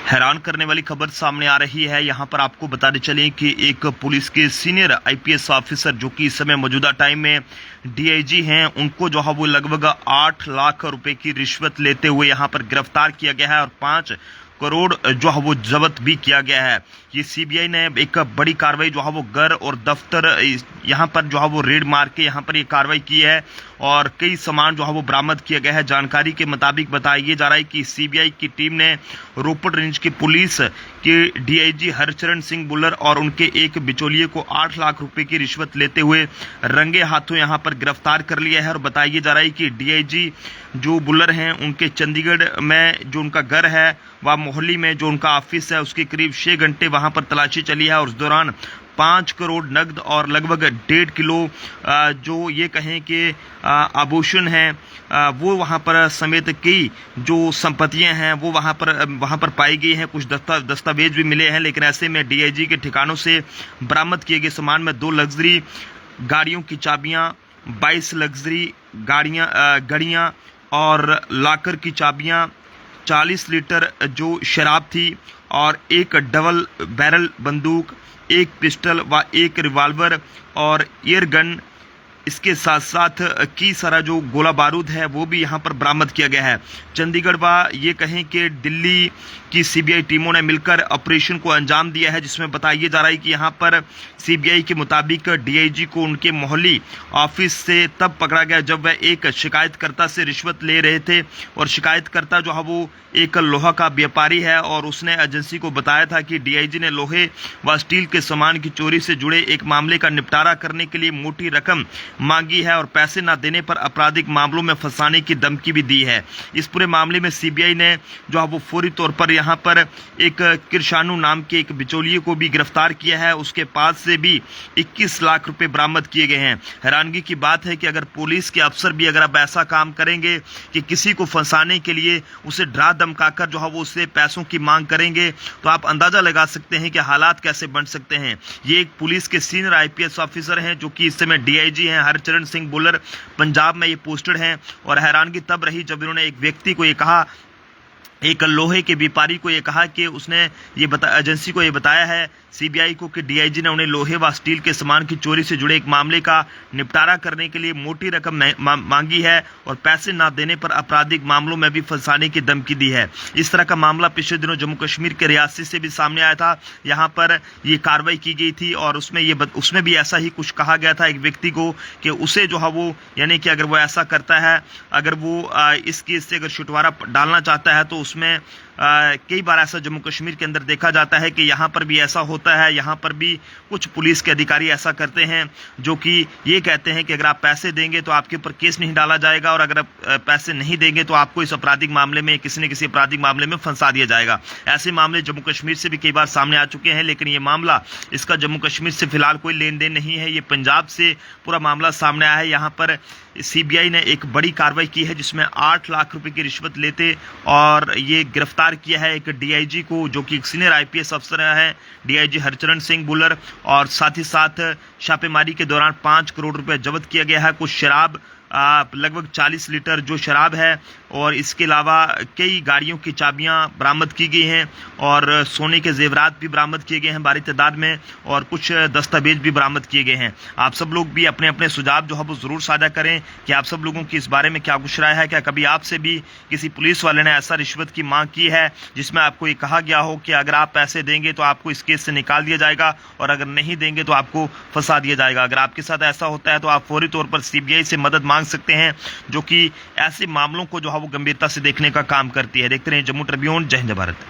हैरान करने वाली खबर सामने आ रही है। यहां पर आपको बताते चलें कि एक पुलिस के सीनियर आईपीएस ऑफिसर जो कि इस समय मौजूदा टाइम में डीआईजी हैं, उनको जो है वो लगभग 8 लाख रुपए की रिश्वत लेते हुए यहां पर गिरफ्तार किया गया है और 5 करोड़ जो है वो जब्त भी किया गया है। ये सीबीआई ने एक बड़ी कार्रवाई जो है वो घर और दफ्तर यहां पर जो है वो रेड मार के यहां पर ये कार्रवाई की है और कई सामान जो है वो बरामद किया गया है। जानकारी के मुताबिक बताया जा रहा है कि सीबीआई की टीम ने रोपड़ रेंज की पुलिस के डीआईजी हरचरण सिंह बुल्लर और उनके एक बिचौलिए को 8 लाख रुपए की रिश्वत लेते हुए रंगे हाथों यहां पर गिरफ्तार कर लिया है। और बताया जा रहा है कि डीआईजी जो बुल्लर हैं, उनके चंडीगढ़ में जो उनका घर है वह मोहाली में जो उनका ऑफिस है उसके करीब 6 घंटे वहां पर तलाशी चली है और उस दौरान 5 करोड़ नकद और लगभग 1.5 किलो जो ये कहें कि आभूषण हैं वो वहां पर समेत कई जो संपत्तियां हैं वो वहां पर पाई गई हैं। कुछ दस्तावेज भी मिले हैं, लेकिन ऐसे में डीआईजी के ठिकानों से बरामद किए गए सामान में 2 लग्जरी गाड़ियों की चाबियां, 22 लग्जरी गाड़ियां और लॉकर की चाबियां, 40 लीटर जो शराब थी और एक डबल बैरल बंदूक, एक पिस्टल व एक रिवॉल्वर और एयर गन, इसके साथ साथ कई सारा जो गोला बारूद है वो भी यहाँ पर बरामद किया गया है। चंडीगढ़ व ये कहें कि दिल्ली की सीबीआई टीमों ने मिलकर ऑपरेशन को अंजाम दिया है, जिसमें बताया जा रहा है कि यहाँ पर सीबीआई के मुताबिक डीआईजी को उनके मोहाली ऑफिस से तब पकड़ा गया जब वह एक शिकायतकर्ता से रिश्वत ले रहे थे और शिकायतकर्ता जो है वो एक लोहा का व्यापारी है और उसने एजेंसी को बताया था कि डीआईजी ने लोहे व स्टील के सामान की चोरी से जुड़े एक मामले का निपटारा करने के लिए मोटी रकम मांगी है और पैसे न देने पर आपराधिक मामलों में फंसाने की धमकी भी दी है। इस पूरे मामले में सीबीआई ने जो है वो फौरी तौर पर यहाँ पर एक किरशानू नाम के एक बिचौलिए को भी गिरफ्तार किया है। उसके पास से भी 21 लाख रुपए बरामद किए गए हैं। हैरानगी की बात है कि अगर पुलिस के अफसर भी अगर अब ऐसा काम करेंगे कि किसी को फंसाने के लिए उसे डरा धमकाकर जो है वो उससे पैसों की मांग करेंगे, तो आप अंदाजा लगा सकते हैं कि हालात कैसे बन सकते हैं। ये एक पुलिस के सीनियर आईपीएस ऑफिसर हैं जो कि इस समय डीआईजी हैं, हरचरण सिंह बुल्लर, पंजाब में ये पोस्टेड हैं। और हैरानगी तब रही जब इन्होंने एक व्यक्ति को ये कहा, एक लोहे के व्यापारी को ये कहा कि उसने ये एजेंसी को ये बताया है सीबीआई को कि डीआईजी ने उन्हें लोहे व स्टील के सामान की चोरी से जुड़े एक मामले का निपटारा करने के लिए मोटी रकम मांगी है और पैसे ना देने पर आपराधिक मामलों में भी फंसाने की धमकी दी है। इस तरह का मामला पिछले दिनों जम्मू कश्मीर के रियासी से भी सामने आया था। यहाँ पर ये कार्रवाई की गई थी और उसमें भी ऐसा ही कुछ कहा गया था एक व्यक्ति को कि उसे जो है वो यानी कि अगर वो ऐसा करता है, अगर वो इस केस से अगर छुटकारा डालना चाहता है तो उसमें कई बार ऐसा जम्मू कश्मीर के अंदर देखा जाता है कि यहाँ पर भी ऐसा होता है। यहाँ पर भी कुछ पुलिस के अधिकारी ऐसा करते हैं जो कि ये कहते हैं कि अगर आप पैसे देंगे तो आपके ऊपर केस नहीं डाला जाएगा और अगर आप पैसे नहीं देंगे तो आपको इस आपराधिक मामले में किसी न किसी आपराधिक मामले में फंसा दिया जाएगा। ऐसे मामले जम्मू कश्मीर से भी कई बार सामने आ चुके हैं, लेकिन ये मामला इसका जम्मू कश्मीर से फिलहाल कोई लेन देन नहीं है। ये पंजाब से पूरा मामला सामने आया है। यहाँ पर सीबीआई ने एक बड़ी कार्रवाई की है जिसमें 8 लाख रुपए की रिश्वत लेते और ये गिरफ्तार किया है एक डीआईजी को जो कि एक सीनियर आईपीएस अफसर है, डीआईजी हरचरण सिंह बुल्लर। और साथ ही साथ छापेमारी के दौरान 5 करोड़ रुपए जब्त किया गया है। कुछ शराब, लगभग 40 लीटर जो शराब है और इसके अलावा कई गाड़ियों की चाबियां बरामद की गई हैं और सोने के जेवरात भी बरामद किए गए हैं भारी तादाद में और कुछ दस्तावेज भी बरामद किए गए हैं। आप सब लोग भी अपने अपने सुझाव जो है वो ज़रूर साझा करें कि आप सब लोगों की इस बारे में क्या कुछ राय है। क्या कभी आपसे भी किसी पुलिस वाले ने ऐसा रिश्वत की मांग की है जिसमें आपको ये कहा गया हो कि अगर आप पैसे देंगे तो आपको इस केस से निकाल दिया जाएगा और अगर नहीं देंगे तो आपको फंसा दिया जाएगा? अगर आपके साथ ऐसा होता है तो आप फौरी तौर पर सीबीआई से मदद मांग सकते हैं जो कि ऐसे मामलों को जो है वो गंभीरता से देखने का काम करती है। देखते रहिए जम्मू ट्रिब्यून। जय हिंद भारत।